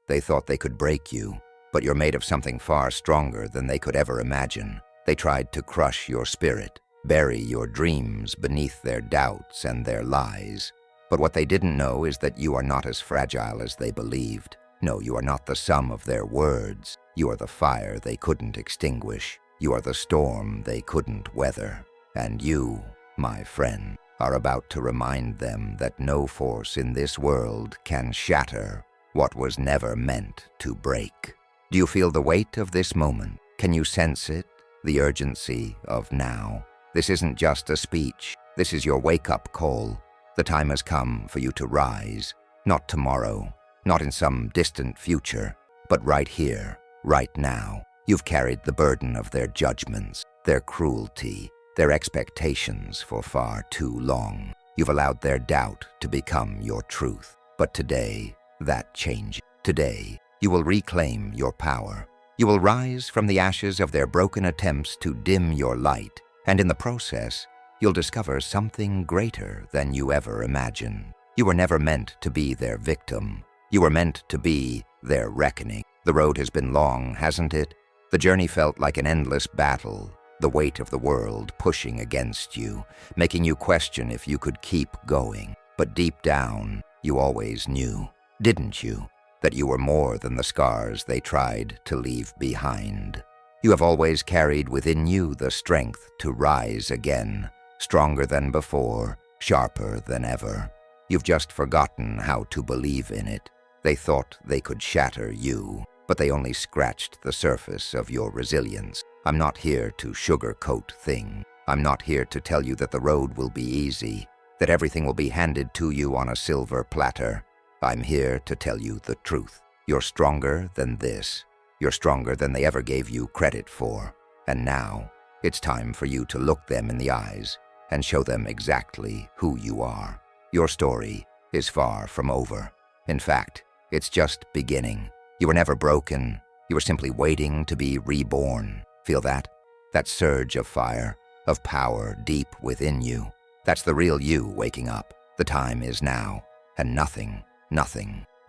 They thought they could break you, but you're made of something far stronger than they could ever imagine. They tried to crush your spirit, bury your dreams beneath their doubts and their lies. But what they didn't know is that you are not as fragile as they believed. No, you are not the sum of their words. You are the fire they couldn't extinguish. You are the storm they couldn't weather. And you, my friend, are about to remind them that no force in this world can shatter what was never meant to break. Do you feel the weight of this moment? Can you sense it? The urgency of now. This isn't just a speech. This is your wake-up call. The time has come for you to rise. Not tomorrow, not in some distant future, but right here, right now. You've carried the burden of their judgments, their cruelty, their expectations for far too long. You've allowed their doubt to become your truth. But today, that changes. Today, you will reclaim your power. You will rise from the ashes of their broken attempts to dim your light, and in the process, you'll discover something greater than you ever imagined. You were never meant to be their victim. You were meant to be their reckoning. The road has been long, hasn't it? The journey felt like an endless battle, the weight of the world pushing against you, making you question if you could keep going. But deep down, you always knew, didn't you, that you were more than the scars they tried to leave behind. You have always carried within you the strength to rise again, stronger than before, sharper than ever. You've just forgotten how to believe in it. They thought they could shatter you, but they only scratched the surface of your resilience. I'm not here to sugarcoat things. I'm not here to tell you that the road will be easy, that everything will be handed to you on a silver platter. I'm here to tell you the truth. You're stronger than this. You're stronger than they ever gave you credit for. And now, it's time for you to look them in the eyes and show them exactly who you are. Your story is far from over. In fact, it's just beginning. You were never broken. You were simply waiting to be reborn. Feel that? That surge of fire, of power deep within you. That's the real you waking up. The time is now, and nothing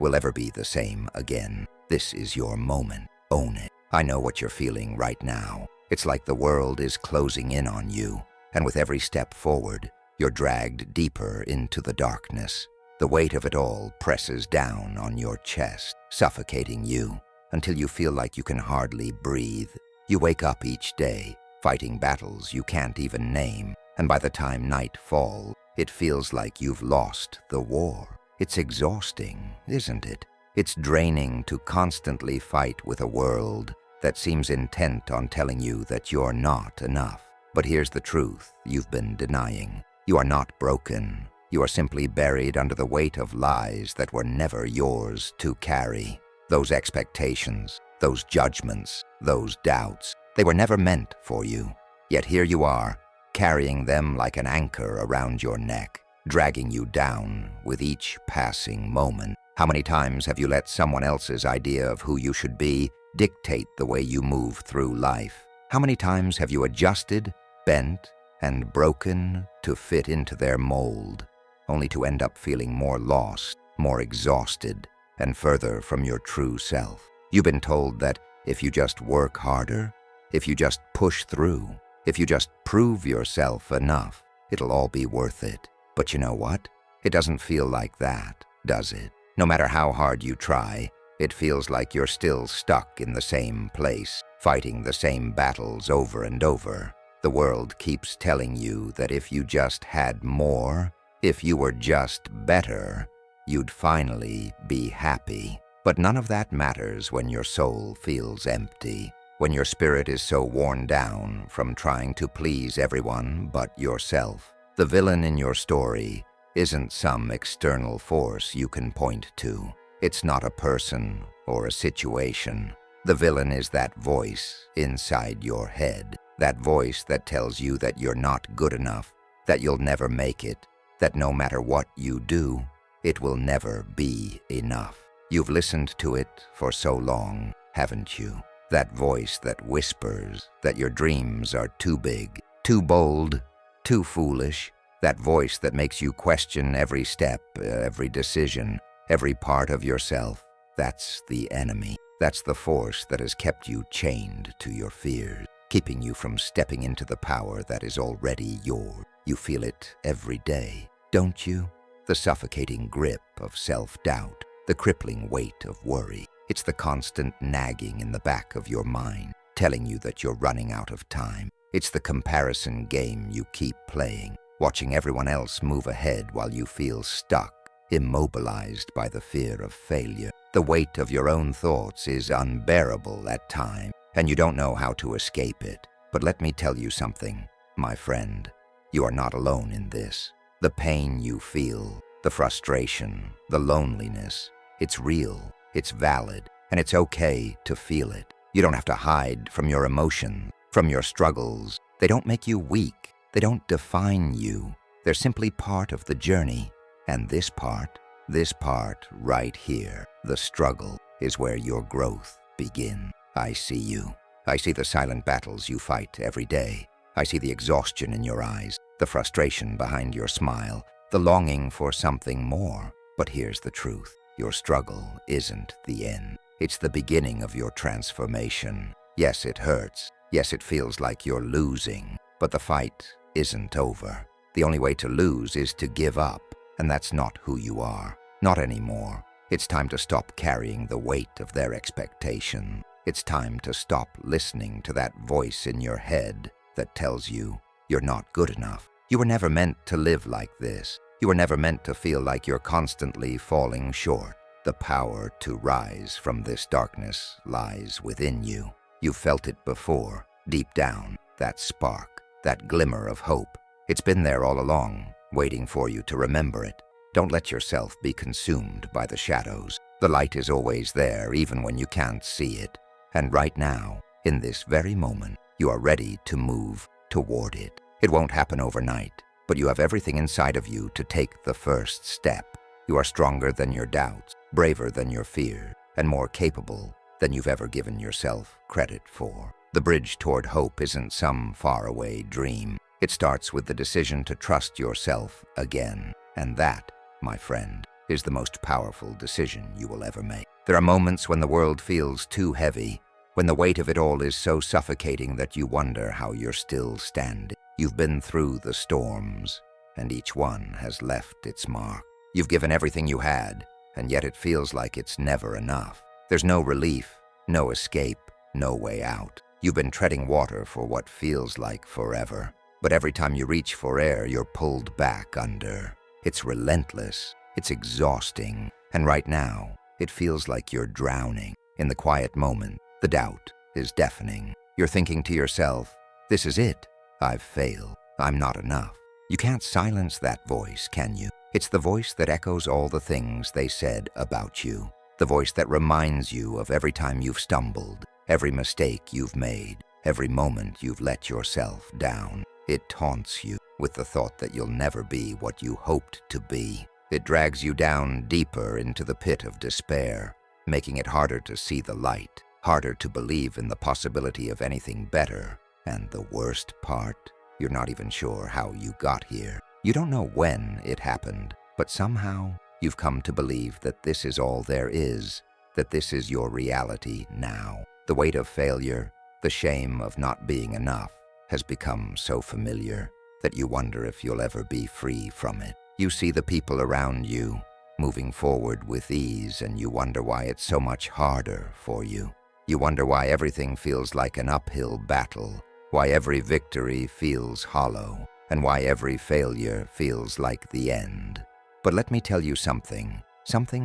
will ever be the same again. This is your moment. Own it. I know what you're feeling right now. It's like the world is closing in on you, and with every step forward, you're dragged deeper into the darkness. The weight of it all presses down on your chest, suffocating you, until you feel like you can hardly breathe. You wake up each day, fighting battles you can't even name, and by the time night falls, it feels like you've lost the war. It's exhausting, isn't it? It's draining to constantly fight with a world that seems intent on telling you that you're not enough. But here's the truth you've been denying. You are not broken. You are simply buried under the weight of lies that were never yours to carry. Those expectations, those judgments, those doubts, they were never meant for you. Yet here you are, carrying them like an anchor around your neck, dragging you down with each passing moment. How many times have you let someone else's idea of who you should be dictate the way you move through life? How many times have you adjusted, bent, and broken to fit into their mold, only to end up feeling more lost, more exhausted, and further from your true self? You've been told that if you just work harder, if you just push through, if you just prove yourself enough, it'll all be worth it. But you know what? It doesn't feel like that, does it? No matter how hard you try, it feels like you're still stuck in the same place, fighting the same battles over and over. The world keeps telling you that if you just had more, if you were just better, you'd finally be happy. But none of that matters when your soul feels empty, when your spirit is so worn down from trying to please everyone but yourself. The villain in your story isn't some external force you can point to. It's not a person or a situation. The villain is that voice inside your head, that voice that tells you that you're not good enough, that you'll never make it, that no matter what you do, it will never be enough. You've listened to it for so long, haven't you? That voice that whispers that your dreams are too big, too bold, too foolish. That voice that makes you question every step, every decision, every part of yourself. That's the enemy. That's the force that has kept you chained to your fears, keeping you from stepping into the power that is already yours. You feel it every day, don't you? The suffocating grip of self-doubt, the crippling weight of worry. It's the constant nagging in the back of your mind, telling you that you're running out of time. It's the comparison game you keep playing, watching everyone else move ahead while you feel stuck, immobilized by the fear of failure. The weight of your own thoughts is unbearable at times, and you don't know how to escape it. But let me tell you something, my friend. You are not alone in this. The pain you feel, the frustration, the loneliness, it's real, it's valid, and it's okay to feel it. You don't have to hide from your emotions, from your struggles. They don't make you weak. They don't define you. They're simply part of the journey. And this part right here, the struggle, is where your growth begins. I see you. I see the silent battles you fight every day. I see the exhaustion in your eyes, the frustration behind your smile, the longing for something more. But here's the truth. Your struggle isn't the end. It's the beginning of your transformation. Yes, it hurts. Yes, it feels like you're losing. But the fight isn't over. The only way to lose is to give up. And that's not who you are. Not anymore. It's time to stop carrying the weight of their expectation. It's time to stop listening to that voice in your head that tells you you're not good enough. You were never meant to live like this. You were never meant to feel like you're constantly falling short. The power to rise from this darkness lies within you. You've felt it before, deep down, that spark, that glimmer of hope. It's been there all along, waiting for you to remember it. Don't let yourself be consumed by the shadows. The light is always there, even when you can't see it. And right now, in this very moment, you are ready to move toward it. It won't happen overnight, but you have everything inside of you to take the first step. You are stronger than your doubts, braver than your fear, and more capable than you've ever given yourself credit for. The bridge toward hope isn't some faraway dream. It starts with the decision to trust yourself again. And that, my friend, is the most powerful decision you will ever make. There are moments when the world feels too heavy, when the weight of it all is so suffocating that you wonder how you're still standing. You've been through the storms, and each one has left its mark. You've given everything you had, and yet it feels like it's never enough. There's no relief, no escape, no way out. You've been treading water for what feels like forever, but every time you reach for air, you're pulled back under. It's relentless, it's exhausting, and right now, it feels like you're drowning. In the quiet moment, the doubt is deafening. You're thinking to yourself, this is it. I've failed. I'm not enough. You can't silence that voice, can you? It's the voice that echoes all the things they said about you. The voice that reminds you of every time you've stumbled, every mistake you've made, every moment you've let yourself down. It taunts you with the thought that you'll never be what you hoped to be. It drags you down deeper into the pit of despair, making it harder to see the light, harder to believe in the possibility of anything better. And the worst part, you're not even sure how you got here. You don't know when it happened, but somehow you've come to believe that this is all there is, that this is your reality now. The weight of failure, the shame of not being enough, has become so familiar that you wonder if you'll ever be free from it. You see the people around you moving forward with ease, and you wonder why it's so much harder for you. You wonder why everything feels like an uphill battle, why every victory feels hollow, and why every failure feels like the end. But let me tell you something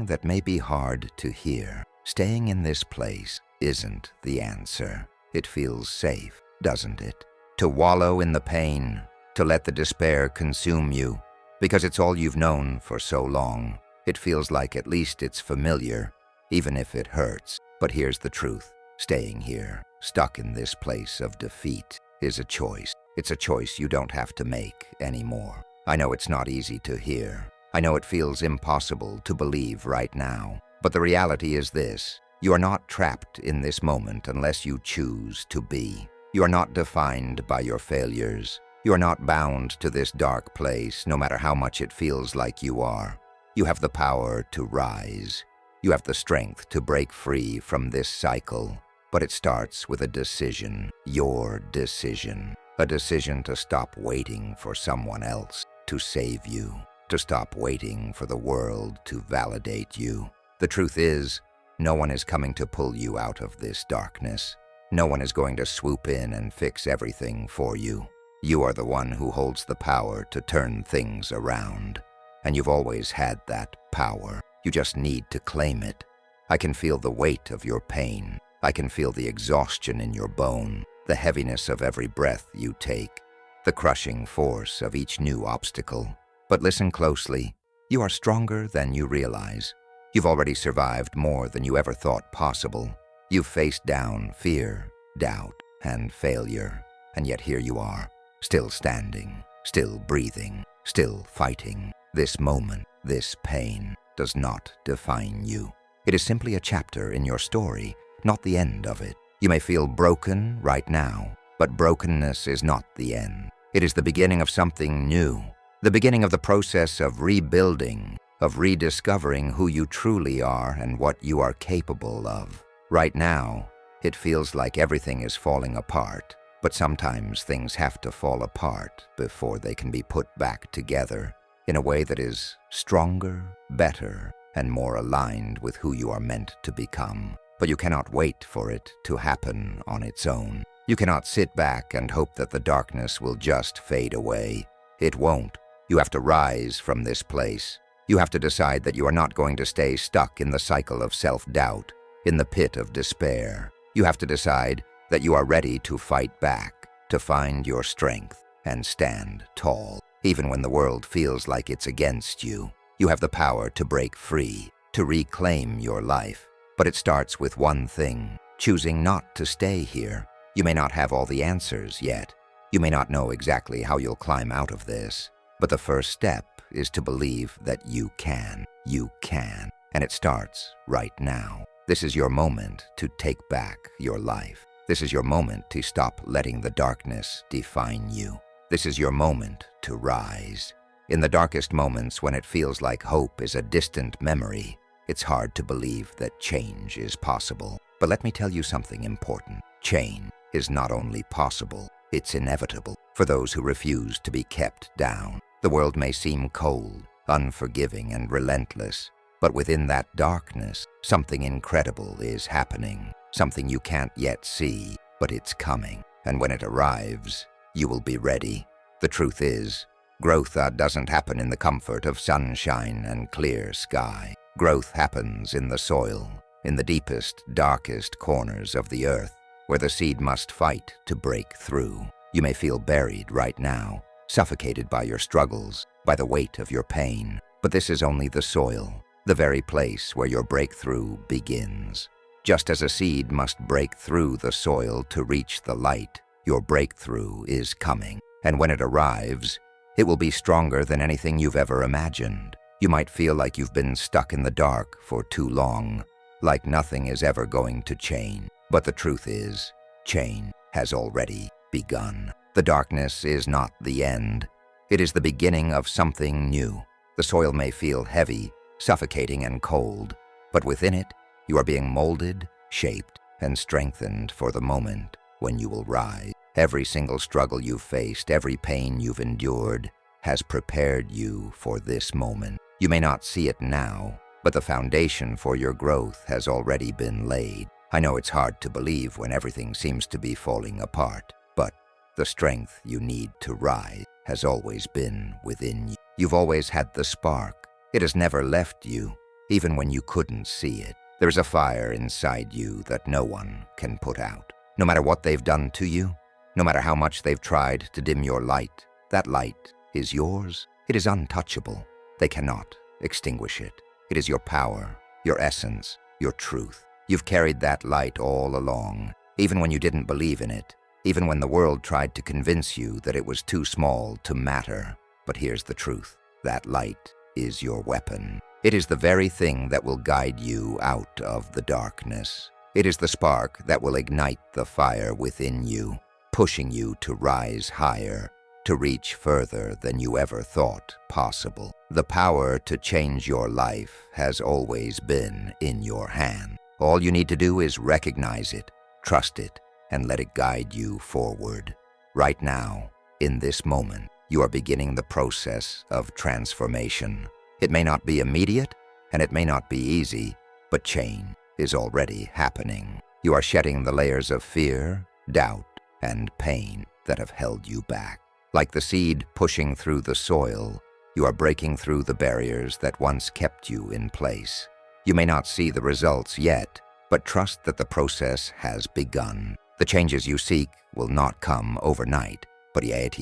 that may be hard to hear. Staying in this place isn't the answer. It feels safe, doesn't it? To wallow in the pain, to let the despair consume you, because it's all you've known for so long. It feels like at least it's familiar, even if it hurts. But here's the truth. Staying here, stuck in this place of defeat, is a choice. It's a choice you don't have to make anymore. I know it's not easy to hear. I know it feels impossible to believe right now. But the reality is this. You are not trapped in this moment unless you choose to be. You are not defined by your failures. You are not bound to this dark place, no matter how much it feels like you are. You have the power to rise. You have the strength to break free from this cycle, but it starts with a decision, your decision. A decision to stop waiting for someone else to save you, to stop waiting for the world to validate you. The truth is, no one is coming to pull you out of this darkness. No one is going to swoop in and fix everything for you. You are the one who holds the power to turn things around. And you've always had that power. You just need to claim it. I can feel the weight of your pain. I can feel the exhaustion in your bone, the heaviness of every breath you take, the crushing force of each new obstacle. But listen closely. You are stronger than you realize. You've already survived more than you ever thought possible. You've faced down fear, doubt, and failure. And yet here you are, still standing, still breathing, still fighting. This moment, this pain, does not define you. It is simply a chapter in your story, not the end of it. You may feel broken right now, but brokenness is not the end. It is the beginning of something new, the beginning of the process of rebuilding, of rediscovering who you truly are and what you are capable of. Right now, it feels like everything is falling apart, but sometimes things have to fall apart before they can be put back together in a way that is stronger, better, and more aligned with who you are meant to become. But you cannot wait for it to happen on its own. You cannot sit back and hope that the darkness will just fade away. It won't. You have to rise from this place. You have to decide that you are not going to stay stuck in the cycle of self-doubt, in the pit of despair. You have to decide that you are ready to fight back, to find your strength, and stand tall. Even when the world feels like it's against you, you have the power to break free, to reclaim your life. But it starts with one thing, choosing not to stay here. You may not have all the answers yet. You may not know exactly how you'll climb out of this. But the first step is to believe that you can. You can. And it starts right now. This is your moment to take back your life. This is your moment to stop letting the darkness define you. This is your moment to rise. In the darkest moments, when it feels like hope is a distant memory, it's hard to believe that change is possible. But let me tell you something important. Change is not only possible, it's inevitable for those who refuse to be kept down. The world may seem cold, unforgiving, and relentless, but within that darkness, something incredible is happening. Something you can't yet see, but it's coming. And when it arrives, you will be ready. The truth is, growth doesn't happen in the comfort of sunshine and clear sky. Growth happens in the soil, in the deepest, darkest corners of the earth, where the seed must fight to break through. You may feel buried right now, suffocated by your struggles, by the weight of your pain. But this is only the soil, the very place where your breakthrough begins. Just as a seed must break through the soil to reach the light, your breakthrough is coming. And when it arrives, it will be stronger than anything you've ever imagined. You might feel like you've been stuck in the dark for too long, like nothing is ever going to change. But the truth is, change has already begun. The darkness is not the end. It is the beginning of something new. The soil may feel heavy, suffocating, and cold, but within it, you are being molded, shaped, and strengthened for the moment when you will rise. Every single struggle you've faced, every pain you've endured, has prepared you for this moment. You may not see it now, but the foundation for your growth has already been laid. I know it's hard to believe when everything seems to be falling apart, but the strength you need to rise has always been within you. You've always had the spark. It has never left you, even when you couldn't see it. There's a fire inside you that no one can put out. No matter what they've done to you, no matter how much they've tried to dim your light, that light is yours. It is untouchable. They cannot extinguish it. It is your power, your essence, your truth. You've carried that light all along, even when you didn't believe in it, even when the world tried to convince you that it was too small to matter. But here's the truth. That light is your weapon. It is the very thing that will guide you out of the darkness. It is the spark that will ignite the fire within you, pushing you to rise higher, to reach further than you ever thought possible. The power to change your life has always been in your hand. All you need to do is recognize it, trust it, and let it guide you forward. Right now, in this moment, you are beginning the process of transformation. It may not be immediate, and it may not be easy, but change is already happening. You are shedding the layers of fear, doubt, and pain that have held you back. Like the seed pushing through the soil, you are breaking through the barriers that once kept you in place. You may not see the results yet, but trust that the process has begun. The changes you seek will not come overnight, but yet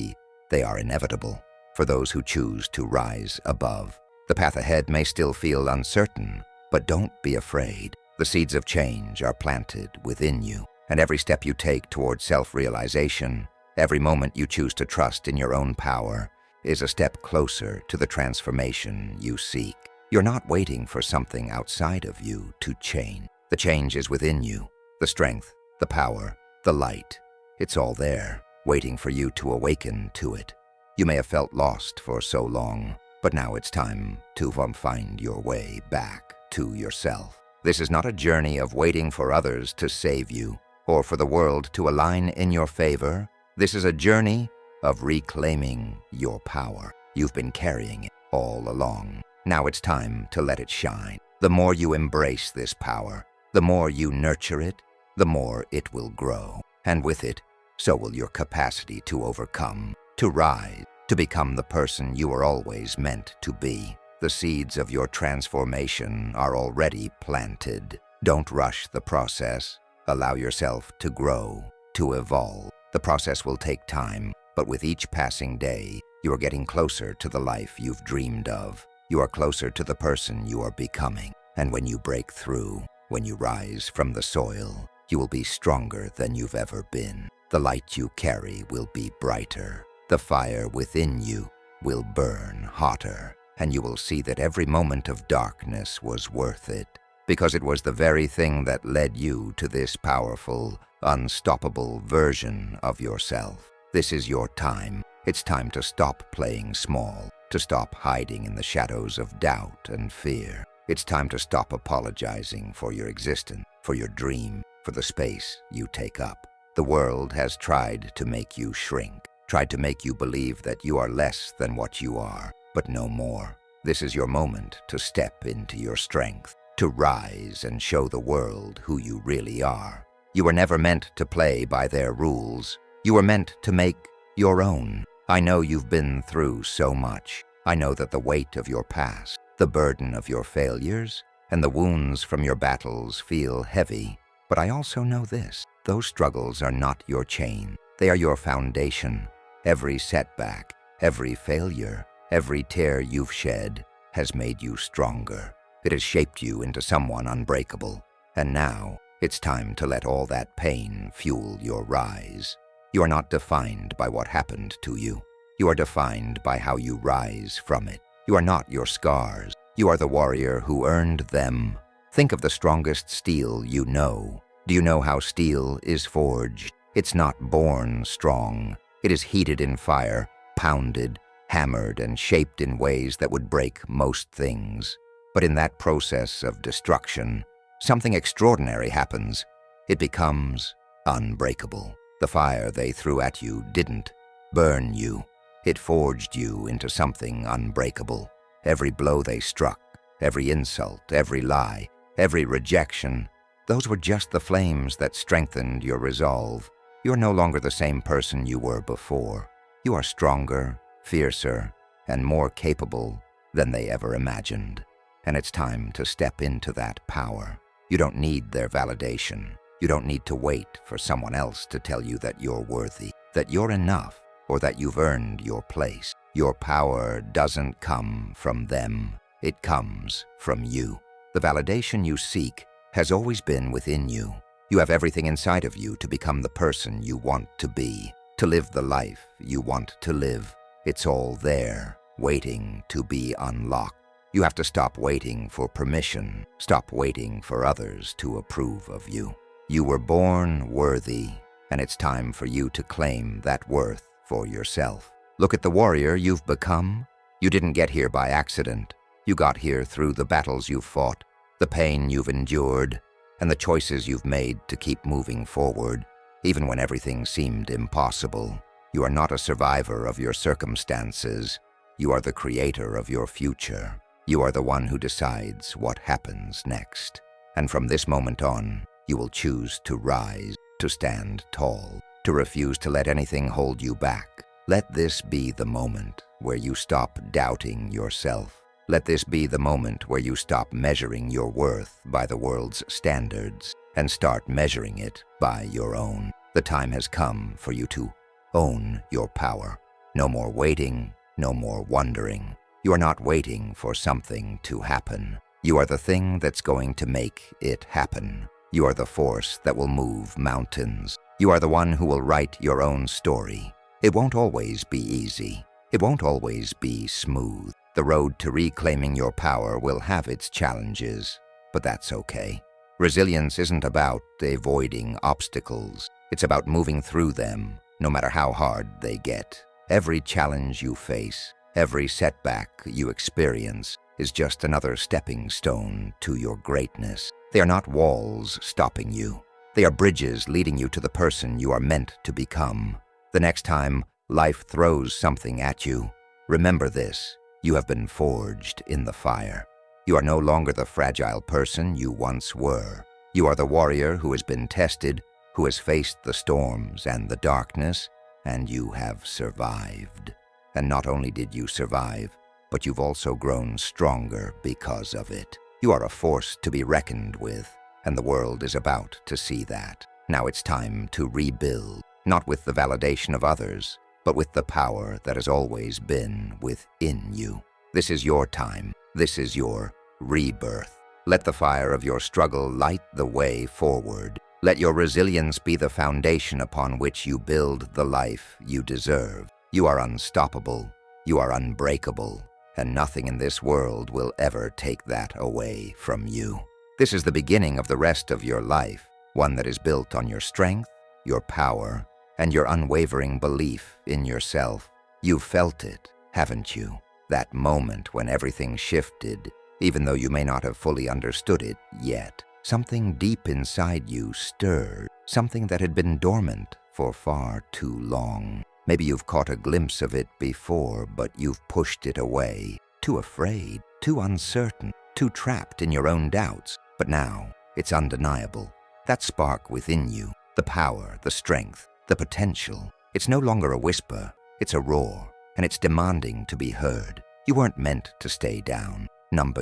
they are inevitable for those who choose to rise above. The path ahead may still feel uncertain, but don't be afraid. The seeds of change are planted within you, and every step you take toward self-realization, every moment you choose to trust in your own power, is a step closer to the transformation you seek. You're not waiting for something outside of you to change. The change is within you. The strength, the power, the light. It's all there, waiting for you to awaken to it. You may have felt lost for so long, but now it's time to find your way back to yourself. This is not a journey of waiting for others to save you or for the world to align in your favor. This is a journey of reclaiming your power. You've been carrying it all along. Now it's time to let it shine. The more you embrace this power, the more you nurture it, the more it will grow. And with it, so will your capacity to overcome, to rise, to become the person you were always meant to be. The seeds of your transformation are already planted. Don't rush the process. Allow yourself to grow, to evolve. The process will take time, but with each passing day, you are getting closer to the life you've dreamed of. You are closer to the person you are becoming. And when you break through, when you rise from the soil, you will be stronger than you've ever been. The light you carry will be brighter. The fire within you will burn hotter. And you will see that every moment of darkness was worth it, because it was the very thing that led you to this powerful, unstoppable version of yourself. This is your time. It's time to stop playing small, to stop hiding in the shadows of doubt and fear. It's time to stop apologizing for your existence, for your dream, for the space you take up. The world has tried to make you shrink, tried to make you believe that you are less than what you are. But no more. This is your moment to step into your strength, to rise and show the world who you really are. You were never meant to play by their rules. You were meant to make your own. I know you've been through so much. I know that the weight of your past, the burden of your failures, and the wounds from your battles feel heavy. But I also know this. Those struggles are not your chain. They are your foundation. Every setback, every failure, every tear you've shed has made you stronger. It has shaped you into someone unbreakable. And now, it's time to let all that pain fuel your rise. You are not defined by what happened to you. You are defined by how you rise from it. You are not your scars. You are the warrior who earned them. Think of the strongest steel you know. Do you know how steel is forged? It's not born strong. It is heated in fire, pounded, hammered, and shaped in ways that would break most things. But in that process of destruction, something extraordinary happens. It becomes unbreakable. The fire they threw at you didn't burn you. It forged you into something unbreakable. Every blow they struck, every insult, every lie, every rejection, those were just the flames that strengthened your resolve. You're no longer the same person you were before. You are stronger, fiercer, and more capable than they ever imagined. And it's time to step into that power. You don't need their validation. You don't need to wait for someone else to tell you that you're worthy, that you're enough, or that you've earned your place. Your power doesn't come from them. It comes from you. The validation you seek has always been within you. You have everything inside of you to become the person you want to be, to live the life you want to live. It's all there, waiting to be unlocked. You have to stop waiting for permission, stop waiting for others to approve of you. You were born worthy, and it's time for you to claim that worth for yourself. Look at the warrior you've become. You didn't get here by accident. You got here through the battles you've fought, the pain you've endured, and the choices you've made to keep moving forward, even when everything seemed impossible. You are not a survivor of your circumstances. You are the creator of your future. You are the one who decides what happens next. And from this moment on, you will choose to rise, to stand tall, to refuse to let anything hold you back. Let this be the moment where you stop doubting yourself. Let this be the moment where you stop measuring your worth by the world's standards and start measuring it by your own. The time has come for you to own your power. No more waiting, no more wondering. You are not waiting for something to happen. You are the thing that's going to make it happen. You are the force that will move mountains. You are the one who will write your own story. It won't always be easy. It won't always be smooth. The road to reclaiming your power will have its challenges, but that's okay. Resilience isn't about avoiding obstacles. It's about moving through them, no matter how hard they get. Every challenge you face, every setback you experience is just another stepping stone to your greatness. They are not walls stopping you. They are bridges leading you to the person you are meant to become. The next time life throws something at you, remember this: you have been forged in the fire. You are no longer the fragile person you once were. You are the warrior who has been tested, who has faced the storms and the darkness, and you have survived. And not only did you survive, but you've also grown stronger because of it. You are a force to be reckoned with, and the world is about to see that. Now it's time to rebuild, not with the validation of others, but with the power that has always been within you. This is your time. This is your rebirth. Let the fire of your struggle light the way forward. Let your resilience be the foundation upon which you build the life you deserve. You are unstoppable. You are unbreakable. And nothing in this world will ever take that away from you. This is the beginning of the rest of your life, one that is built on your strength, your power, and your unwavering belief in yourself. You've felt it, haven't you? That moment when everything shifted, even though you may not have fully understood it yet. Something deep inside you stirred, something that had been dormant for far too long. Maybe you've caught a glimpse of it before, but you've pushed it away, too afraid, too uncertain, too trapped in your own doubts. But now, it's undeniable. That spark within you, the power, the strength, the potential, it's no longer a whisper, it's a roar, and it's demanding to be heard. You weren't meant to stay down.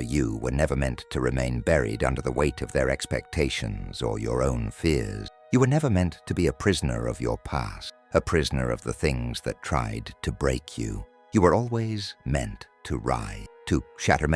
You were never meant to remain buried under the weight of their expectations or your own fears. You were never meant to be a prisoner of your past, a prisoner of the things that tried to break you. You were always meant to rise, to shatter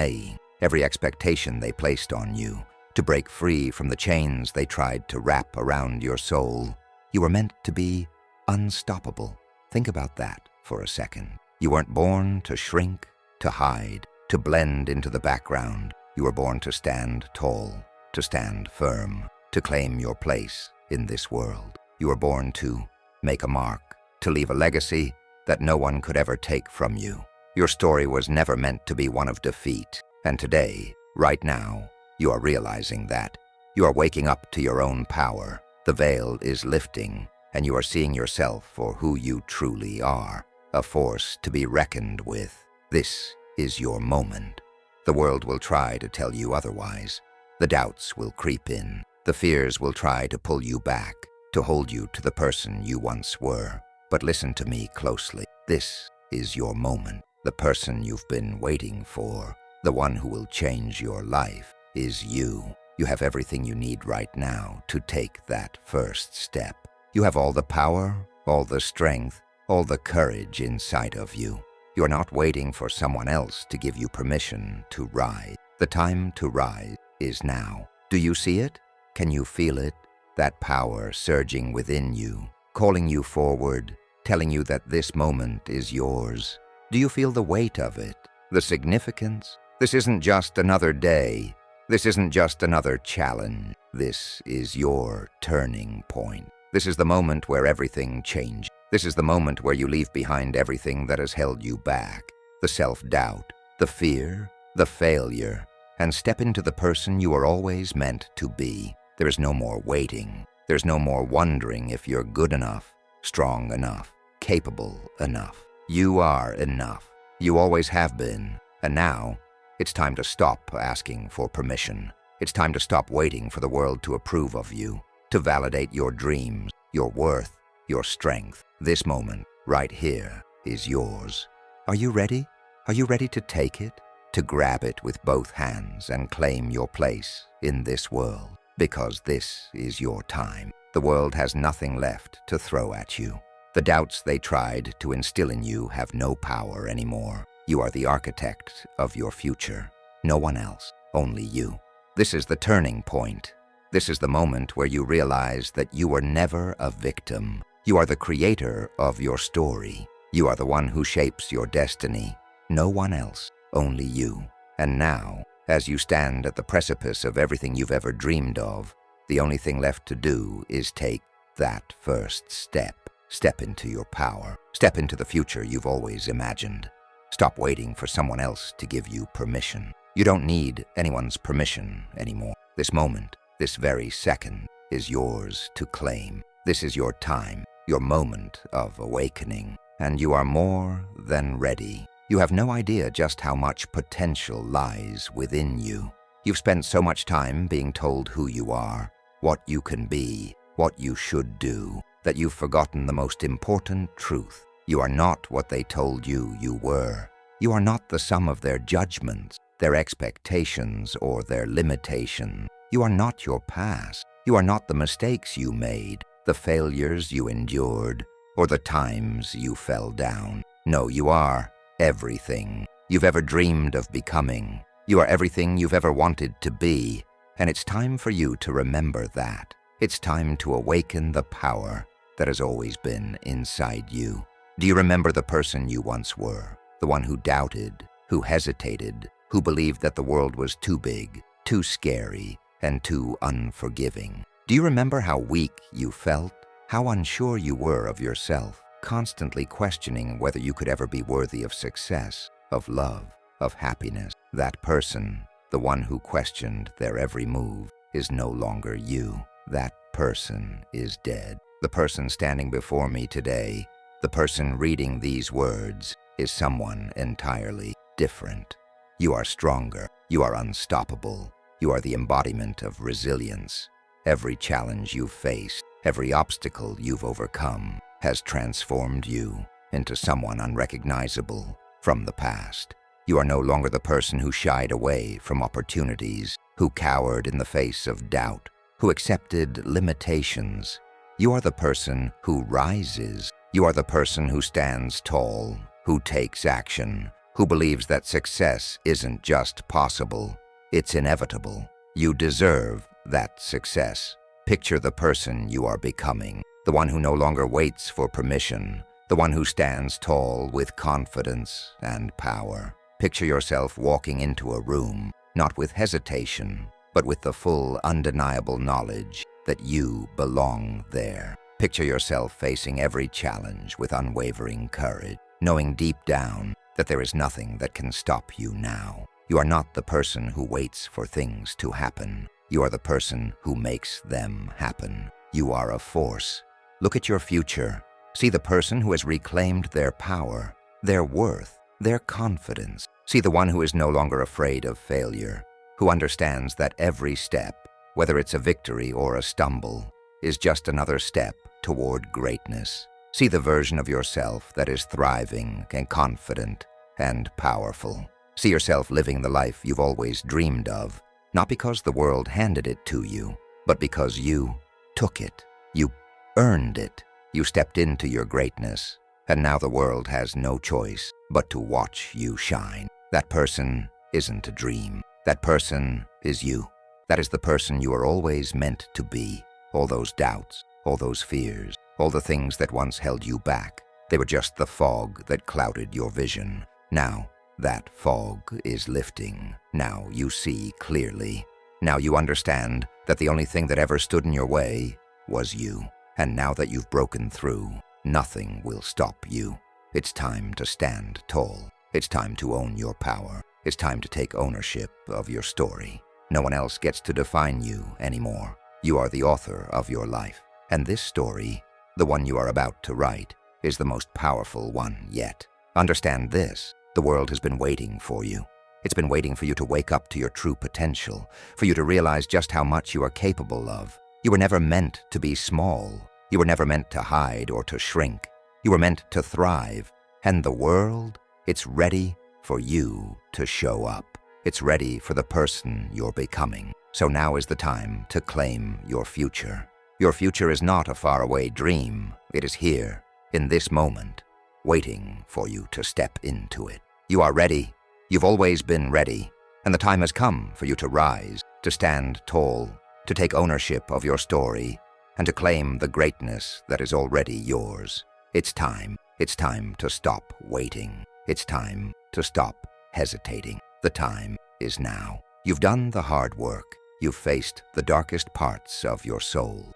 every expectation they placed on you, to break free from the chains they tried to wrap around your soul. You were meant to be unstoppable. Think about that for a second. You weren't born to shrink, to hide, to blend into the background. You were born to stand tall, to stand firm, to claim your place in this world. You were born to make a mark, to leave a legacy that no one could ever take from you. Your story was never meant to be one of defeat, and today, right now, you are realizing that. You are waking up to your own power. The veil is lifting, and you are seeing yourself for who you truly are, a force to be reckoned with. This is your moment. The world will try to tell you otherwise. The doubts will creep in. The fears will try to pull you back, to hold you to the person you once were. But listen to me closely. This is your moment. The person you've been waiting for, the one who will change your life, is you. You have everything you need right now to take that first step. You have all the power, all the strength, all the courage inside of you. You are not waiting for someone else to give you permission to rise. The time to rise is now. Do you see it? Can you feel it? That power surging within you, calling you forward, telling you that this moment is yours. Do you feel the weight of it? The significance? This isn't just another day. This isn't just another challenge. This is your turning point. This is the moment where everything changes. This is the moment where you leave behind everything that has held you back, the self-doubt, the fear, the failure, and step into the person you are always meant to be. There is no more waiting. There's no more wondering if you're good enough, strong enough, capable enough. You are enough. You always have been. And now, it's time to stop asking for permission. It's time to stop waiting for the world to approve of you, to validate your dreams, your worth, your strength. This moment, right here, is yours. Are you ready? Are you ready to take it? To grab it with both hands and claim your place in this world? Because this is your time. The world has nothing left to throw at you. The doubts they tried to instill in you have no power anymore. You are the architect of your future. No one else, only you. This is the turning point. This is the moment where you realize that you were never a victim. You are the creator of your story. You are the one who shapes your destiny. No one else, only you. And now, as you stand at the precipice of everything you've ever dreamed of, the only thing left to do is take that first step. Step into your power. Step into the future you've always imagined. Stop waiting for someone else to give you permission. You don't need anyone's permission anymore. This moment, this very second, is yours to claim. This is your time, your moment of awakening, and you are more than ready. You have no idea just how much potential lies within you. You've spent so much time being told who you are, what you can be, what you should do, that you've forgotten the most important truth. You are not what they told you you were. You are not the sum of their judgments, their expectations, or their limitations. You are not your past. You are not the mistakes you made, the failures you endured, or the times you fell down. No, you are everything you've ever dreamed of becoming. You are everything you've ever wanted to be, and it's time for you to remember that. It's time to awaken the power that has always been inside you. Do you remember the person you once were? The one who doubted, who hesitated, who believed that the world was too big, too scary, and too unforgiving? Do you remember how weak you felt? How unsure you were of yourself, constantly questioning whether you could ever be worthy of success, of love, of happiness? That person, the one who questioned their every move, is no longer you. That person is dead. The person standing before me today, the person reading these words, is someone entirely different. You are stronger. You are unstoppable. You are the embodiment of resilience. Every challenge you've faced, every obstacle you've overcome, has transformed you into someone unrecognizable from the past. You are no longer the person who shied away from opportunities, who cowered in the face of doubt, who accepted limitations. You are the person who rises. You are the person who stands tall, who takes action, who believes that success isn't just possible, it's inevitable. You deserve that success. Picture the person you are becoming, the one who no longer waits for permission, the one who stands tall with confidence and power. Picture yourself walking into a room, not with hesitation, but with the full, undeniable knowledge that you belong there. Picture yourself facing every challenge with unwavering courage, knowing deep down that there is nothing that can stop you now. You are not the person who waits for things to happen. You are the person who makes them happen. You are a force. Look at your future. See the person who has reclaimed their power, their worth, their confidence. See the one who is no longer afraid of failure, who understands that every step, whether it's a victory or a stumble, is just another step toward greatness. See the version of yourself that is thriving and confident and powerful. See yourself living the life you've always dreamed of, not because the world handed it to you, but because you took it. You earned it. You stepped into your greatness, and now the world has no choice but to watch you shine. That person isn't a dream. That person is you. That is the person you are always meant to be. All those doubts, all those fears, all the things that once held you back, they were just the fog that clouded your vision. Now, that fog is lifting. Now you see clearly. Now you understand that the only thing that ever stood in your way was you. And now that you've broken through, Nothing will stop you. It's time to stand tall. It's time to own your power. It's time to take ownership of your story. No one else gets to define you anymore. You are the author of your life. And this story, the one you are about to write, is the most powerful one yet. Understand this: the world has been waiting for you. It's been waiting for you to wake up to your true potential, for you to realize just how much you are capable of. You were never meant to be small. You were never meant to hide or to shrink. You were meant to thrive. And the world, it's ready for you to show up. It's ready for the person you're becoming. So now is the time to claim your future. Your future is not a faraway dream. It is here, in this moment, waiting for you to step into it. You are ready. You've always been ready. And the time has come for you to rise, to stand tall, to take ownership of your story, and to claim the greatness that is already yours. It's time. It's time to stop waiting. It's time to stop hesitating. The time is now. You've done the hard work. You've faced the darkest parts of your soul.